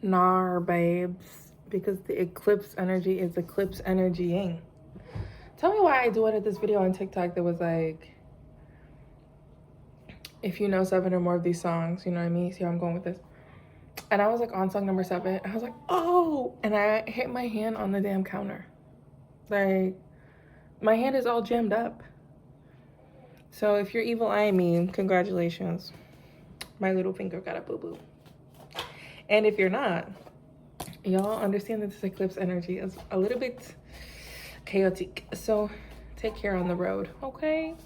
Nar, babes, because the eclipse energy is eclipse energying. Tell me why I did this video on TikTok that was like, if you know 7 or more of these songs, you know what I mean? See how I'm going with this? And I was like on song number 7. I was like, oh! And I hit my hand on the damn counter. Like, my hand is all jammed up. So if you're evil eyeing me, congratulations. My little finger got a boo-boo. And if you're not, y'all understand that this eclipse energy is a little bit chaotic. So take care on the road, okay?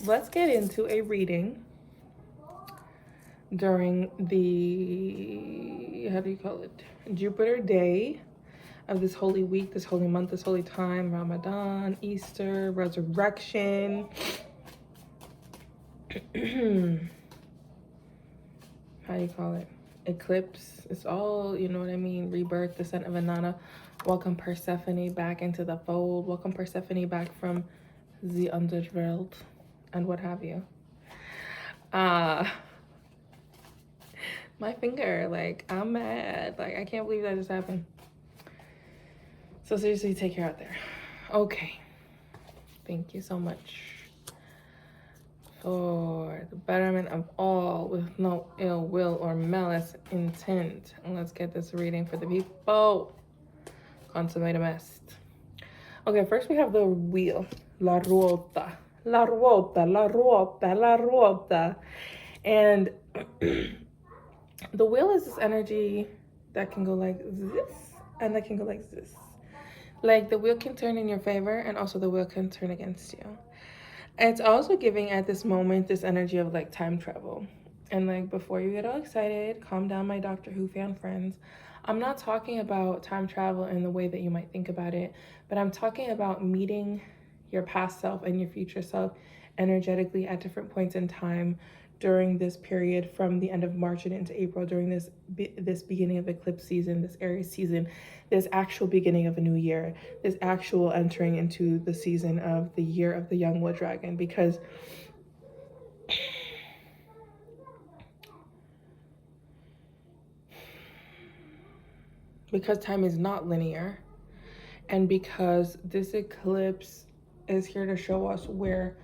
Let's get into a reading during the, how do you call it? Jupiter day of this holy week, this holy month, this holy time, Ramadan, Easter, resurrection. How do you call it? Eclipse. It's all, you know what I mean? Rebirth, descent of Inanna. Welcome Persephone back into the fold. Welcome Persephone back from the underworld and what have you. My finger, like, I'm mad. Like, I can't believe that just happened. So seriously, take care out there. Okay. Thank you so much. For the betterment of all with no ill will or malice intent. And let's get this reading for the people. Consummate mess. Okay, first we have the wheel. La ruota. La ruota, la ruota, la ruota. And the wheel is this energy that can go like this and that can go like this. Like the wheel can turn in your favor and also the wheel can turn against you. It's also giving at this moment this energy of like time travel. And like before you get all excited, calm down, my Doctor Who fan friends. I'm not talking about time travel in the way that you might think about it, but I'm talking about meeting your past self and your future self energetically at different points in time during this period from the end of March and into April, during this beginning of eclipse season, this Aries season, this actual beginning of a new year, this actual entering into the season of the year of the young wood dragon, because time is not linear, and because this eclipse is here to show us where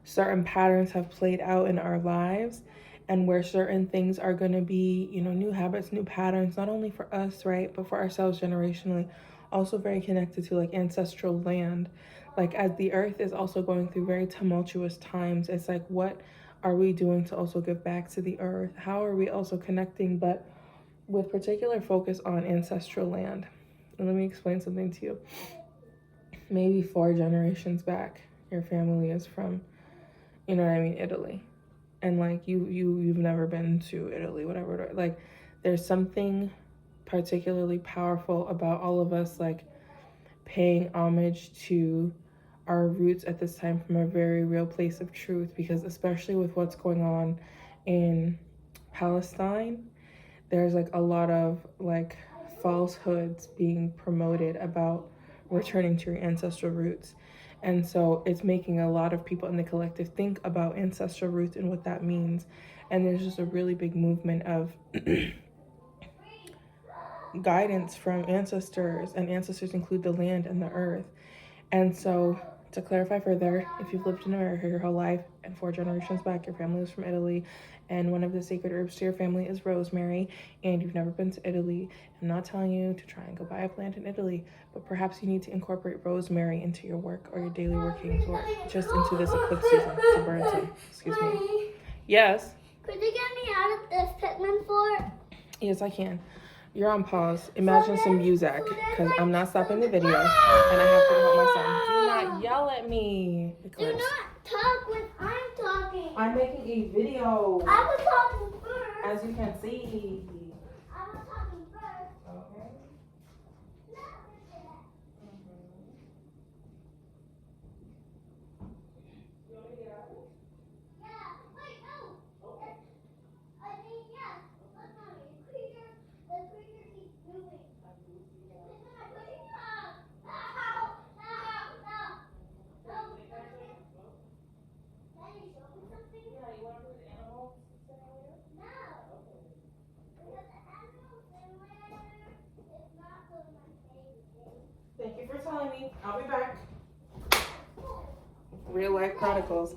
certain patterns have played out in our lives and where certain things are going to be, you know, new habits, new patterns, not only for us, right, but for ourselves generationally, also very connected to like ancestral land. Like as the earth is also going through very tumultuous times, it's like, what are we doing to also give back to the earth? How are we also connecting, but with particular focus on ancestral land? And let me explain something to you. Maybe 4 generations back, your family is from, you know what I mean, Italy, and like you've never been to Italy, whatever. Like there's something particularly powerful about all of us like paying homage to our roots at this time from a very real place of truth, because especially with what's going on in Palestine, there's like a lot of like falsehoods being promoted about returning to your ancestral roots. And so it's making a lot of people in the collective think about ancestral roots and what that means. And there's just a really big movement of guidance from ancestors, and ancestors include the land and the earth. And so to clarify further, if you've lived in America your whole life and 4 generations back, your family was from Italy, and one of the sacred herbs to your family is rosemary, and you've never been to Italy, I'm not telling you to try and go buy a plant in Italy, but perhaps you need to incorporate rosemary into your work or your daily workings, or just into this eclipse season to burn some. Excuse me. Yes? Could you get me out of this Pikmin fort? Yes, I can. You're on pause. Imagine some music, because I'm not stopping the video, and I have to help my son. Do not yell at me. Do not talk when I'm talking. I'm making a video. I was talking first. As you can see. I was talking first. Okay. I'll be back. Real life chronicles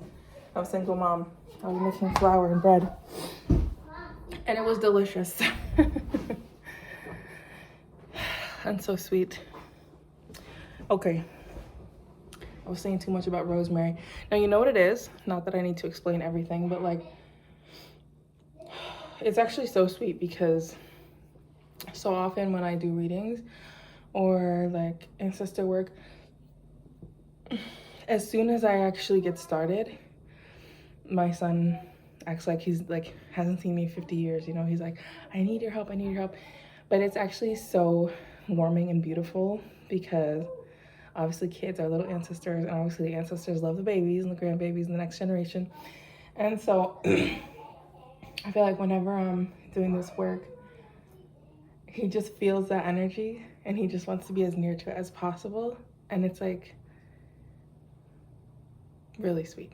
of single mom. I was making flour and bread, and it was delicious. And so sweet. Okay. I was saying too much about rosemary. Now, you know what it is? Not that I need to explain everything, but like, it's actually so sweet because so often when I do readings or like ancestor work, as soon as I actually get started, my son acts like he's like, hasn't seen me in 50 years. You know, he's like, I need your help. I need your help. But it's actually so warming and beautiful because obviously kids are little ancestors, and obviously the ancestors love the babies and the grandbabies and the next generation. And so I feel like whenever I'm doing this work, he just feels that energy and he just wants to be as near to it as possible. And it's like really sweet.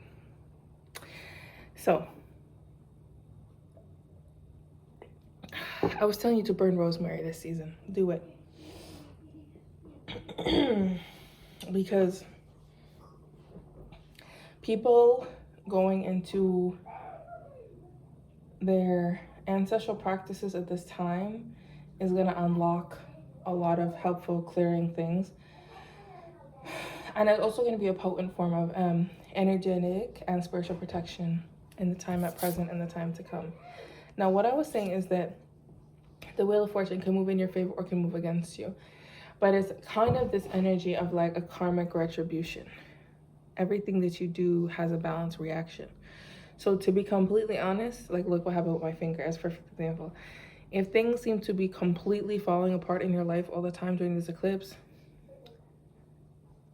So I was telling you to burn rosemary this season. Do it. Because people going into their ancestral practices at this time is going to unlock a lot of helpful clearing things. And it's also going to be a potent form of energetic and spiritual protection in the time at present and the time to come. Now, what I was saying is that the Wheel of Fortune can move in your favor or can move against you. But it's kind of this energy of like a karmic retribution. Everything that you do has a balanced reaction. So to be completely honest, like look what happened with my finger as a perfect example. If things seem to be completely falling apart in your life all the time during this eclipse,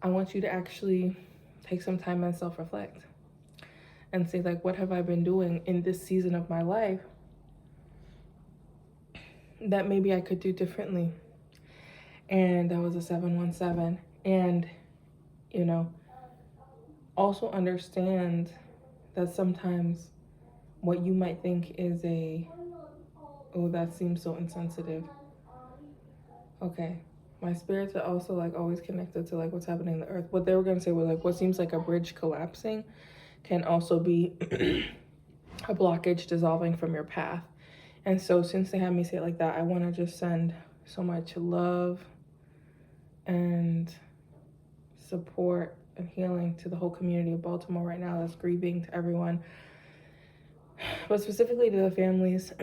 I want you to actually take some time and self-reflect and say like, what have I been doing in this season of my life that maybe I could do differently? And that was a 717. And, you know, also understand that sometimes what you might think is oh, that seems so insensitive. Okay. My spirits are also like always connected to like what's happening in the earth. What they were going to say was like what seems like a bridge collapsing can also be a blockage dissolving from your path. And so since they had me say it like that, I want to just send so much love and support and healing to the whole community of Baltimore right now that's grieving, to everyone, but specifically to the families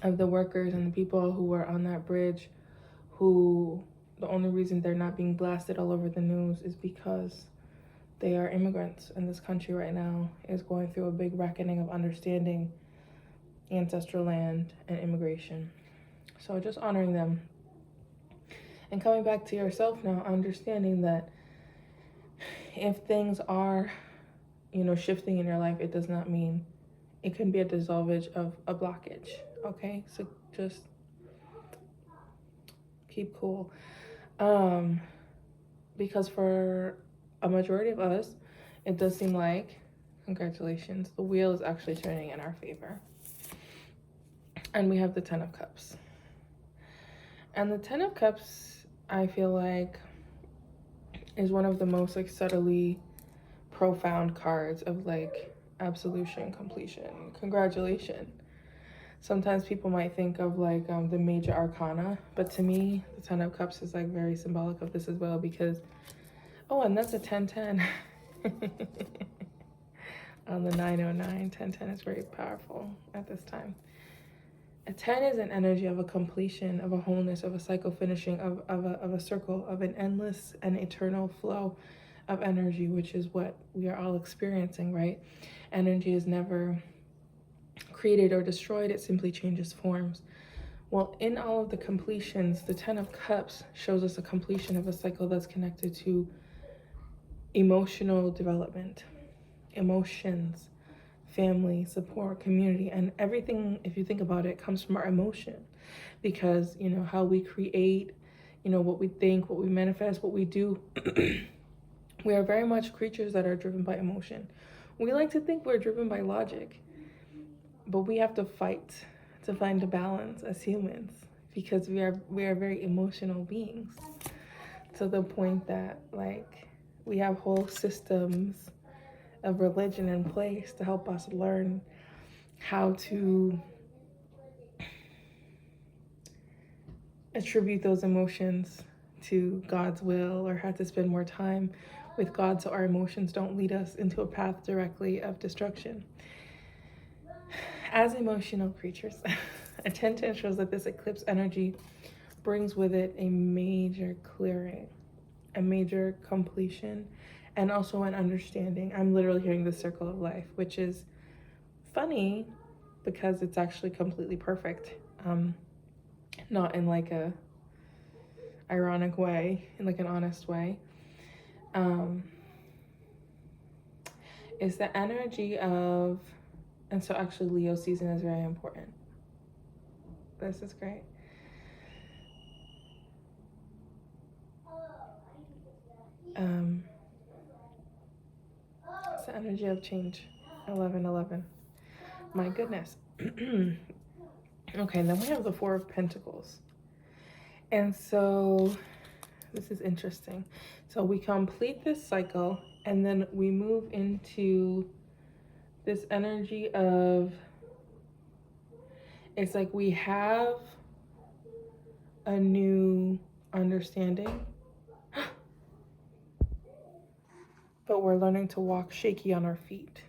of the workers and the people who were on that bridge, who the only reason they're not being blasted all over the news is because they are immigrants, and this country right now is going through a big reckoning of understanding ancestral land and immigration. So just honoring them and coming back to yourself now, understanding that if things are, you know, shifting in your life, it does not mean it can be a dissolvage of a blockage. Okay, so just keep cool. Because for a majority of us, it does seem like, congratulations, the wheel is actually turning in our favor. And we have the 10 of Cups. And the 10 of Cups, I feel like, is one of the most like subtly profound cards of like absolution, completion, congratulation. Sometimes people might think of like the major arcana, but to me, the 10 of Cups is like very symbolic of this as well because, oh, and that's a 10-10. On the 909, 10-10 is very powerful at this time. A 10 is an energy of a completion, of a wholeness, of a cycle finishing, of a circle, of an endless and eternal flow of energy, which is what we are all experiencing, right? Energy is never created or destroyed, it simply changes forms. Well, in all of the completions, the 10 of Cups shows us a completion of a cycle that's connected to emotional development, emotions, family, support, community, and everything, if you think about it, comes from our emotion. Because, you know, how we create, you know, what we think, what we manifest, what we do, we are very much creatures that are driven by emotion. We like to think we're driven by logic, but we have to fight to find a balance as humans because we are very emotional beings. to the point that like we have whole systems of religion in place to help us learn how to attribute those emotions to God's will, or how to spend more time with God so our emotions don't lead us into a path directly of destruction. As emotional creatures, attention shows that this eclipse energy brings with it a major clearing, a major completion, and also an understanding. I'm literally hearing the circle of life, which is funny because it's actually completely perfect. Not in like a ironic way, in like an honest way. It's the energy of, and so actually Leo season is very important. This is great. It's the energy of change. 11:11. My goodness. Okay, then we have the Four of Pentacles. And so this is interesting. So we complete this cycle and then we move into this energy of, it's like we have a new understanding, but we're learning to walk shaky on our feet.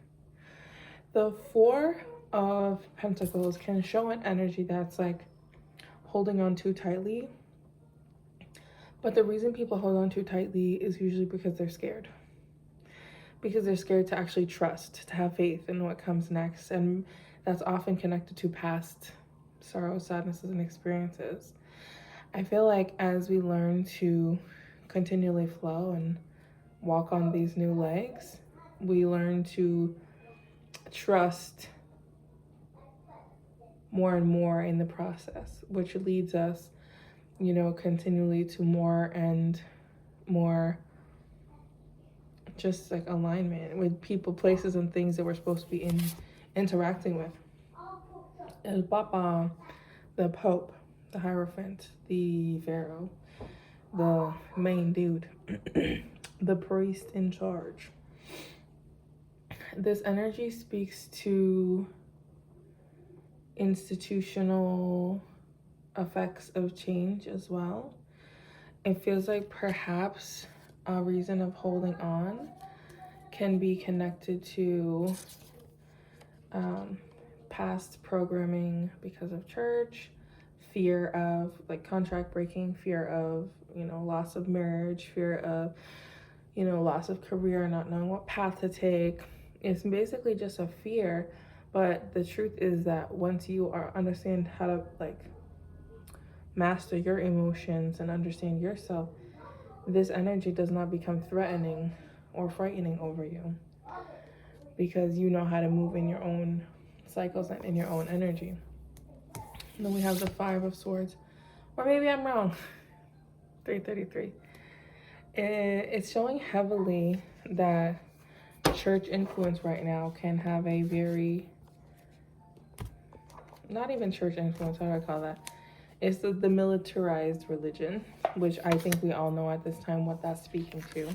The Four of Pentacles can show an energy that's like holding on too tightly. But the reason people hold on too tightly is usually because they're scared. Because they're scared to actually trust, to have faith in what comes next. And that's often connected to past sorrows, sadnesses, and experiences. I feel like as we learn to continually flow and walk on these new legs, we learn to trust more and more in the process, which leads us, you know, continually to more and more just like alignment with people, places, and things that we're supposed to be interacting with. El Papa, the Pope, the Hierophant, the Pharaoh, the main dude, the priest in charge. This energy speaks to institutional effects of change as well. It feels like perhaps a reason of holding on can be connected to past programming because of church, fear of like contract breaking, fear of, you know, loss of marriage, fear of, you know, loss of career, not knowing what path to take. It's basically just a fear. But the truth is that once you understand how to like master your emotions and understand yourself, this energy does not become threatening or frightening over you, because you know how to move in your own cycles and in your own energy. And then we have the Five of Swords, or maybe I'm wrong. 333. It's showing heavily that church influence right now can have a very, not even church influence, how do I call that? It's the militarized religion, which I think we all know at this time what that's speaking to.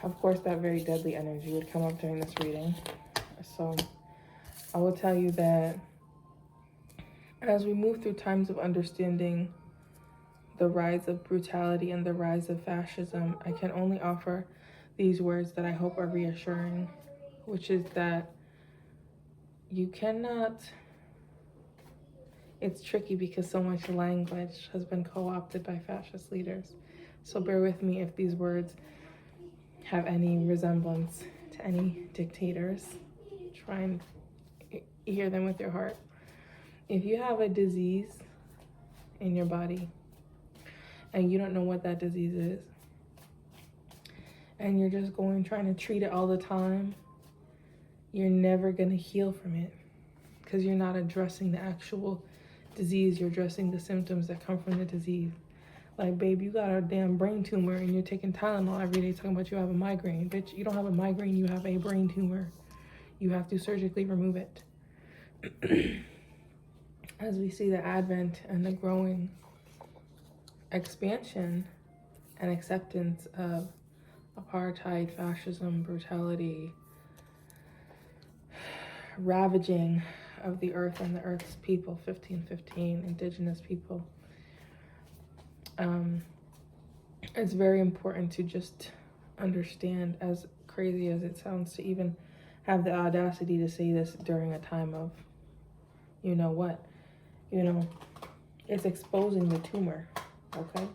Of course, that very deadly energy would come up during this reading. So I will tell you that as we move through times of understanding the rise of brutality and the rise of fascism, I can only offer these words that I hope are reassuring, which is that you cannot, it's tricky because so much language has been co-opted by fascist leaders. So bear with me if these words have any resemblance to any dictators. Try and hear them with your heart. If you have a disease in your body and you don't know what that disease is, and you're just trying to treat it all the time, you're never gonna heal from it, because you're not addressing the actual disease, you're addressing the symptoms that come from the disease. Like, babe, you got a damn brain tumor and you're taking Tylenol every day talking about you have a migraine. Bitch, you don't have a migraine, you have a brain tumor. You have to surgically remove it. As we see the advent and the growing expansion and acceptance of apartheid, fascism, brutality, ravaging of the earth and the earth's people, 1515, indigenous people. It's very important to just understand, as crazy as it sounds, to even have the audacity to say this during a time of, you know what, it's exposing the tumor, okay?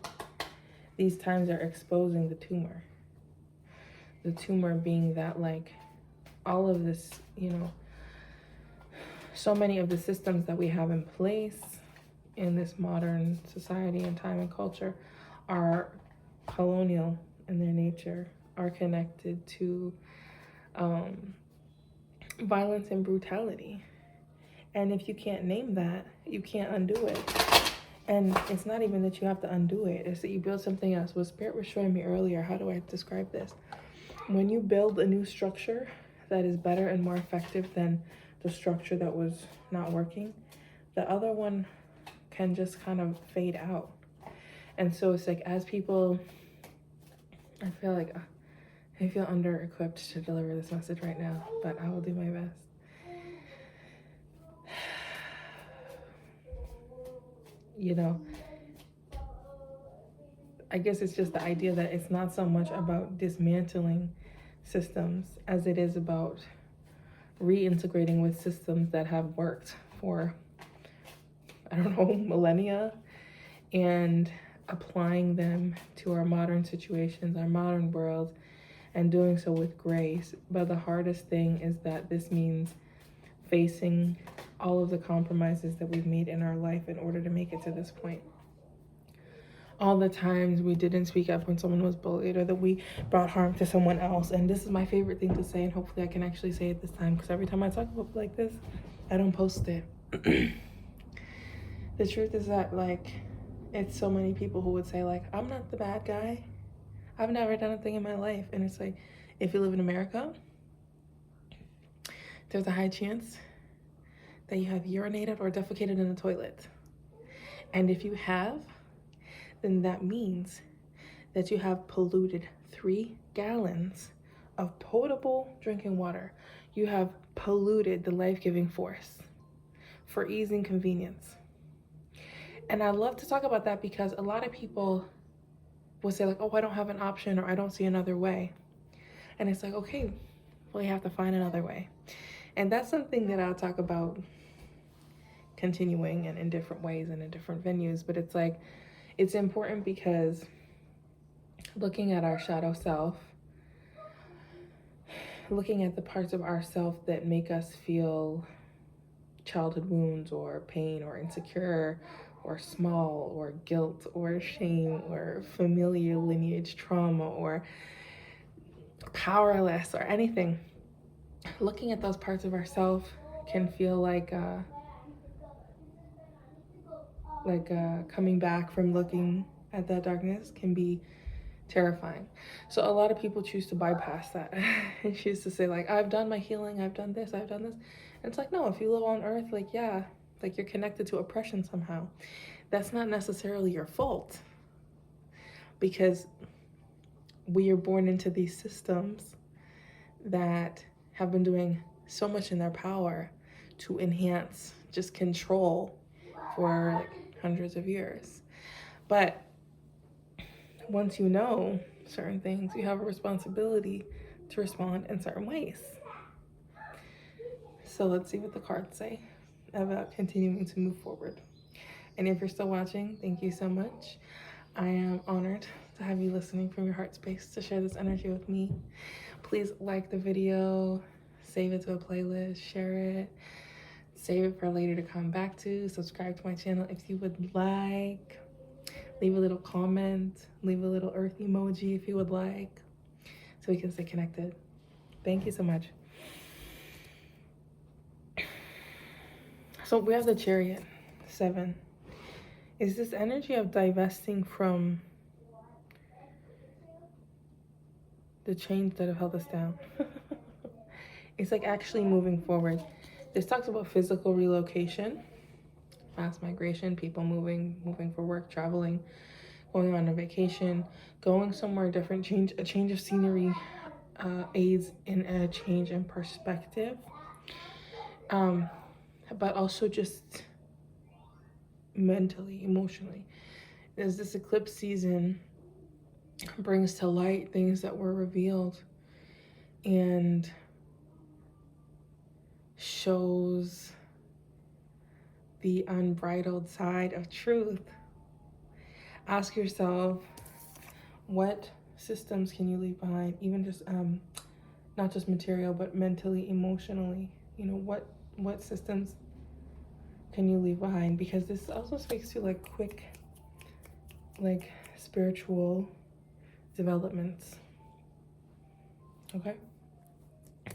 These times are exposing the tumor. The tumor being that, like, all of this, so many of the systems that we have in place in this modern society and time and culture are colonial in their nature, are connected to violence and brutality. And if you can't name that, you can't undo it. And it's not even that you have to undo it, it's that you build something else. What Spirit was showing me earlier, how do I describe this? When you build a new structure that is better and more effective than the structure that was not working, the other one can just kind of fade out. And so it's like, as people, I feel under-equipped to deliver this message right now, but I will do my best. I guess it's just the idea that it's not so much about dismantling systems as it is about reintegrating with systems that have worked for, millennia, and applying them to our modern situations, our modern world, and doing so with grace. But the hardest thing is that this means facing all of the compromises that we've made in our life in order to make it to this point. All the times we didn't speak up when someone was bullied, or that we brought harm to someone else. And this is my favorite thing to say, and hopefully I can actually say it this time, because every time I talk about like this, I don't post it. The truth is that, like, it's so many people who would say, like, I'm not the bad guy. I've never done a thing in my life. And it's like, if you live in America, there's a high chance that you have urinated or defecated in the toilet. And if you have, then that means that you have polluted 3 gallons of potable drinking water. You have polluted the life-giving force for ease and convenience. And I love to talk about that because a lot of people will say, like, oh, I don't have an option, or I don't see another way. And it's like, okay, well, you have to find another way. And that's something that I'll talk about continuing and in different ways and in different venues. But it's like, it's important because looking at our shadow self, looking at the parts of ourself that make us feel childhood wounds or pain or insecure or small or guilt or shame or familiar lineage trauma or powerless or anything, looking at those parts of ourself can feel like coming back from looking at that darkness can be terrifying. So a lot of people choose to bypass that and choose to say, like, I've done my healing, I've done this. And it's like, no, if you live on earth, like, yeah, like, you're connected to oppression somehow. That's not necessarily your fault, because we are born into these systems that have been doing so much in their power to enhance just control for, like, hundreds of years. But once you know certain things, you have a responsibility to respond in certain ways. So let's see what the cards say about continuing to move forward. And if you're still watching, thank you so much. I am honored to have you listening from your heart space to share this energy with me. Please like the video, save it to a playlist, share it, save it for later to come back to, subscribe to my channel if you would like, leave a little comment, leave a little earth emoji if you would like, so we can stay connected. Thank you so much. So we have the Chariot, 7. Is this energy of divesting from the chains that have held us down. It's like actually moving forward. This talks about physical relocation, mass migration, people moving for work, traveling, going on a vacation, going somewhere different, a change of scenery aids in a change in perspective. But also just mentally, emotionally. As this eclipse season brings to light things that were revealed and shows the unbridled side of truth, ask yourself, what systems can you leave behind, even just not just material but mentally, emotionally. You know, what systems can you leave behind? Because this also speaks to like quick, like spiritual developments. Okay,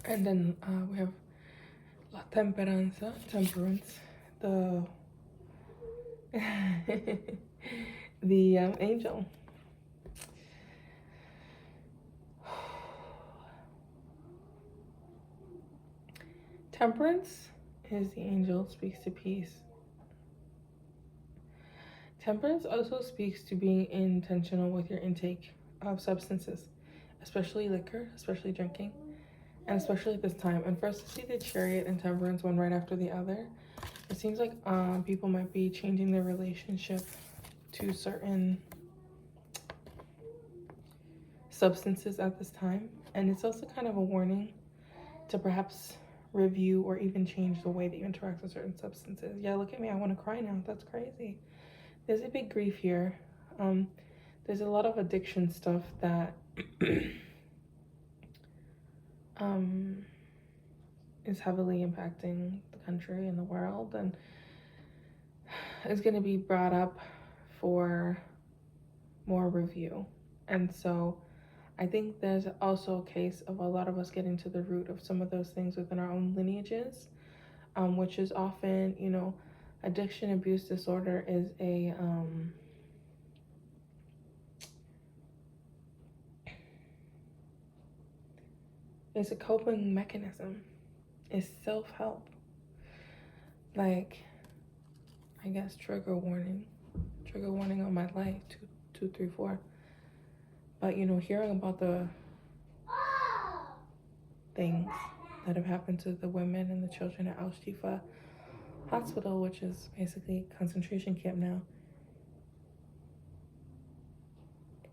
and then we have La Temperanza, temperance, the the angel. Temperance is the angel, speaks to peace. Temperance also speaks to being intentional with your intake of substances, especially liquor, especially drinking, and especially at this time. And for us to see the Chariot and Temperance one right after the other, it seems like people might be changing their relationship to certain substances at this time. And it's also kind of a warning to perhaps review or even change the way that you interact with certain substances. Yeah, look at me, I want to cry now. That's crazy. There's a big grief here. There's a lot of addiction stuff that is heavily impacting the country and the world, and is going to be brought up for more review. And so I think there's also a case of a lot of us getting to the root of some of those things within our own lineages, which is often, you know, addiction abuse disorder is a coping mechanism. It's self-help. Like, I guess trigger warning on my life, 2, 3, 4. But you know, hearing about the things that have happened to the women and the children at Al-Shifa Hospital, which is basically a concentration camp now,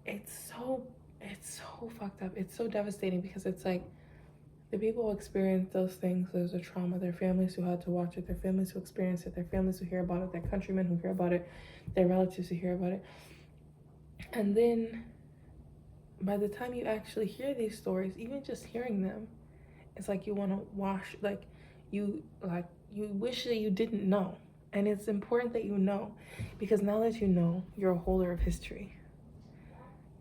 it's so fucked up. It's so devastating, because it's like the people who experience those things, there's a trauma, their families who had to watch it, their families who experience it, their families who hear about it, their countrymen who hear about it, their relatives who hear about it. And then by the time you actually hear these stories, even just hearing them, it's like you want to you wish that you didn't know. And it's important that you know, because now that you know, you're a holder of history.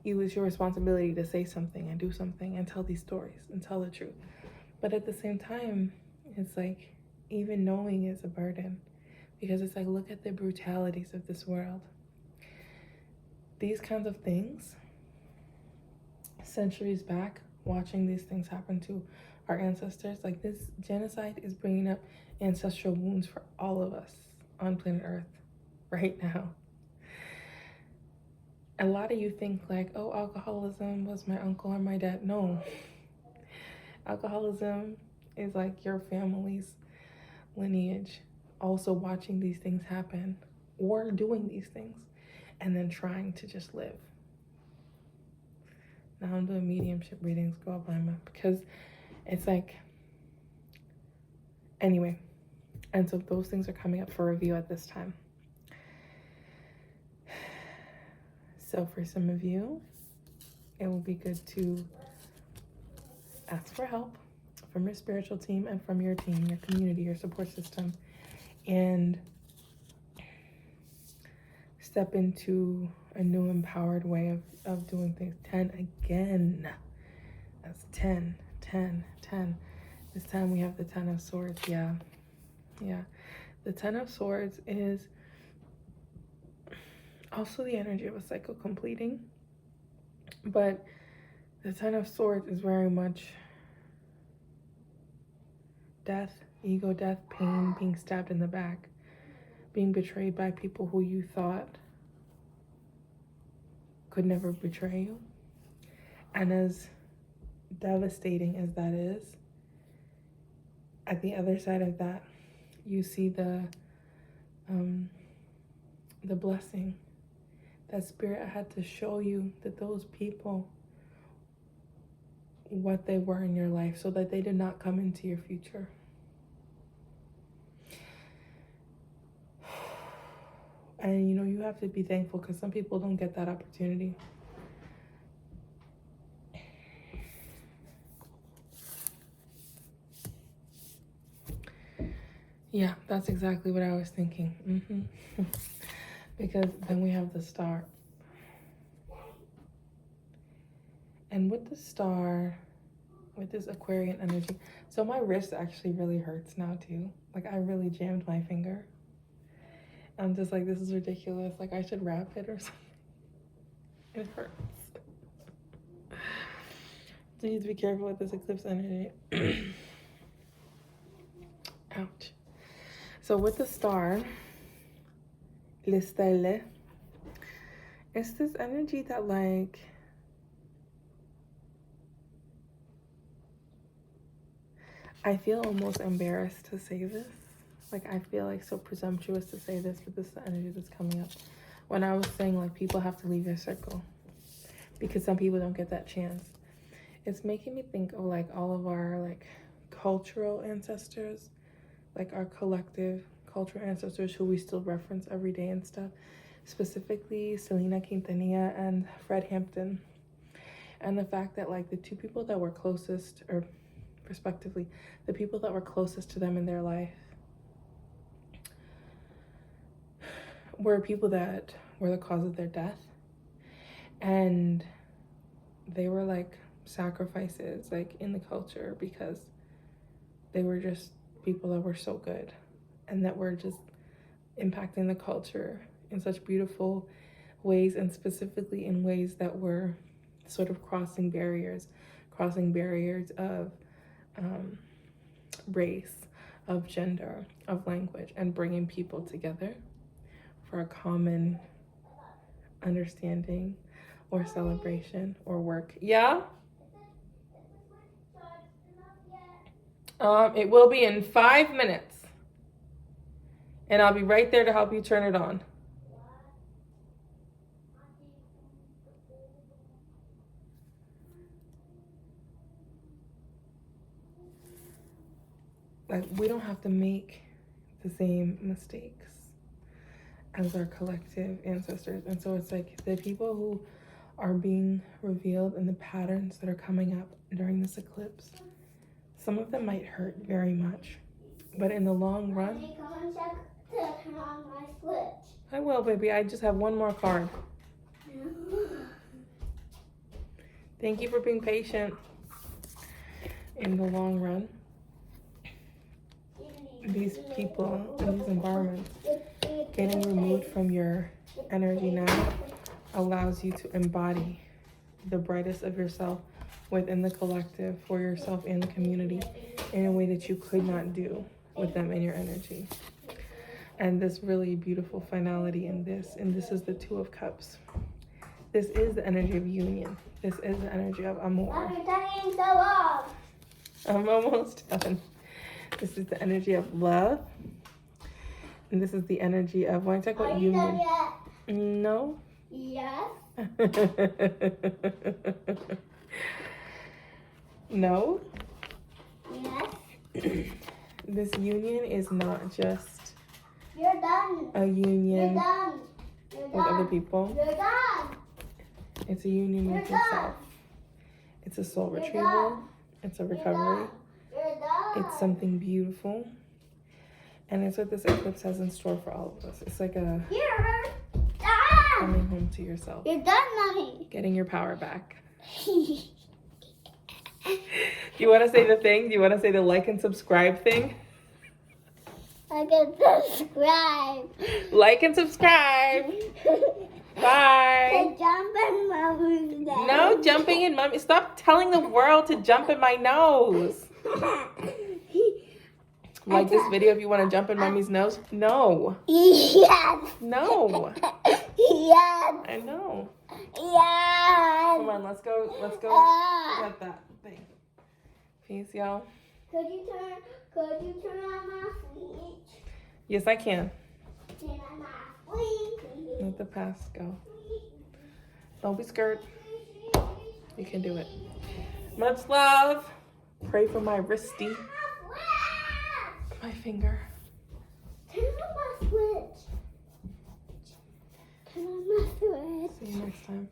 It's your responsibility to say something and do something and tell these stories and tell the truth. But at the same time, it's like, even knowing is a burden, because it's like, look at the brutalities of this world. These kinds of things, centuries back, watching these things happen to our ancestors, like this genocide is bringing up ancestral wounds for all of us on planet Earth right now. A lot of you think like, oh, alcoholism was my uncle or my dad. No. Alcoholism is like your family's lineage also watching these things happen or doing these things and then trying to just live. Now I'm doing mediumship readings, go up on because it's like, anyway. And so those things are coming up for review at this time. So for some of you, it will be good to ask for help from your spiritual team and from your team, your community, your support system, and step into a new empowered way of doing things. 10 again. That's 10. This time we have the 10 of Swords. Yeah. The 10 of Swords is also the energy of a cycle completing, but the 10 of Swords is very much death, ego death, pain, being stabbed in the back, being betrayed by people who you thought could never betray you. And as devastating as that is, at the other side of that, you see the blessing that Spirit had to show you that those people, what they were in your life, so that they did not come into your future. And you know, you have to be thankful because some people don't get that opportunity. Yeah, that's exactly what I was thinking. Because then we have the star. And with the star, with this Aquarian energy, so my wrist actually really hurts now too. Like I really jammed my finger. I'm just like, this is ridiculous. Like I should wrap it or something. It hurts. So you need to be careful with this eclipse energy. Ouch. So with the star, le stelle, it's this energy that like, I feel almost embarrassed to say this. Like I feel like so presumptuous to say this, but this is the energy that's coming up. When I was saying like people have to leave their circle because some people don't get that chance. It's making me think of like all of our like cultural ancestors, like our collective cultural ancestors who we still reference every day and stuff. Specifically Selena Quintanilla and Fred Hampton. And the fact that like the two people that were closest, or respectively, the people that were closest to them in their life were people that were the cause of their death. And they were like sacrifices like in the culture because they were just people that were so good and that were just impacting the culture in such beautiful ways, and specifically in ways that were sort of crossing barriers of race, of gender, of language, and bringing people together for a common understanding or celebration or work. Yeah? It will be in 5 minutes. And I'll be right there to help you turn it on. Like, we don't have to make the same mistakes as our collective ancestors. And so it's like the people who are being revealed and the patterns that are coming up during this eclipse, some of them might hurt very much, but in the long run, Mommy, come and check to turn on my switch. I will, baby. I just have one more card. Thank you for being patient. In the long run, these people and these environments getting removed from your energy now allows you to embody the brightest of yourself within the collective, for yourself and the community, in a way that you could not do with them in your energy. And this really beautiful finality in this, and this is the Two of Cups. This is the energy of union. This is the energy of amor. Mommy, taking so long. I'm almost done. This is the energy of love. And this is the energy of, when I talk about Are you done union. yet? No. Yes. No. Yes. This union is not just You're done. a You're union done. You're with other done. people. You're done. It's a union You're with done. yourself. It's a soul You're retrieval. done. It's a You're recovery. done. You're done. It's something beautiful. And it's what this eclipse has in store for all of us. It's like a You're done. coming home to yourself, You're done, Mommy. getting your power back. Do you want to say the thing? Do you want to say the like and subscribe thing? I can subscribe. Like and subscribe. Bye. To jump in Mommy's nose. No jumping in mommy. Stop telling the world to jump in my nose. Like this video if you want to jump in mommy's nose. No. Yes. No. Yes. I know. Yes. Come on, let's go get that thing. Peace, y'all. Could you turn on my switch? Yes, I can. Turn on my switch. Let the past go. Don't be scared. You can do it. Much love. Pray for my wristy. My finger. Turn on my switch. Turn on my switch. See you next time.